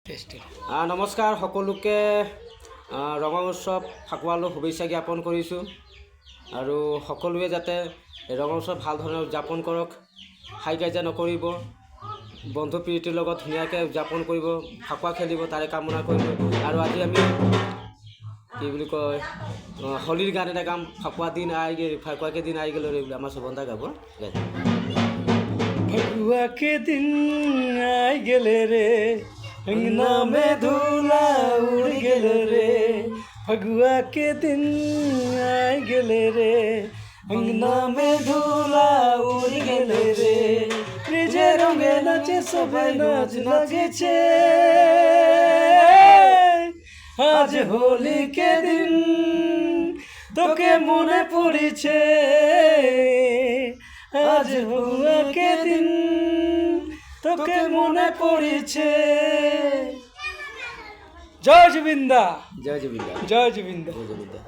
নমস্কাৰ সকলোকে ৰঙা উৎসৱ ফাকুৱালৈ শুভেচ্ছা জ্ঞাপন কৰিছোঁ আৰু সকলোৱে যাতে ৰঙা উৎসৱ ভাল ধৰণে উদযাপন কৰক, হাই কাজিয়া নকৰিব, বন্ধু প্ৰীতিৰ লগত ধুনীয়াকৈ উদযাপন কৰিব, ফাকুৱা খেলিব তাৰে কামনা কৰিব। আৰু আজি আমি কি বুলি কয় হোলীৰ গান এটা গাম, ফাকুৱা দিন আই গ'ল, ফাকুৱাকে দিন আই গ'ল বোলে আমাৰ সুবন্ধা গাব। फगुआ के दिन आई गेले रे, अंगना में धूला उड़ गेले रे। फगुआ के दिन आई गेले रे, अंगना में धूला उड़ गेले रे। निजे रंगे नाचे सबाई नाच नाचेছে, आज होली के दिन তোকে মনে পড়েছে, আজ হোলি के दिन তোকে মনে পড়েছে। জয় জুবিন্দা, জয় জুবিন্দা, জয় জুবিন্দা। জয় জুবিন্দা।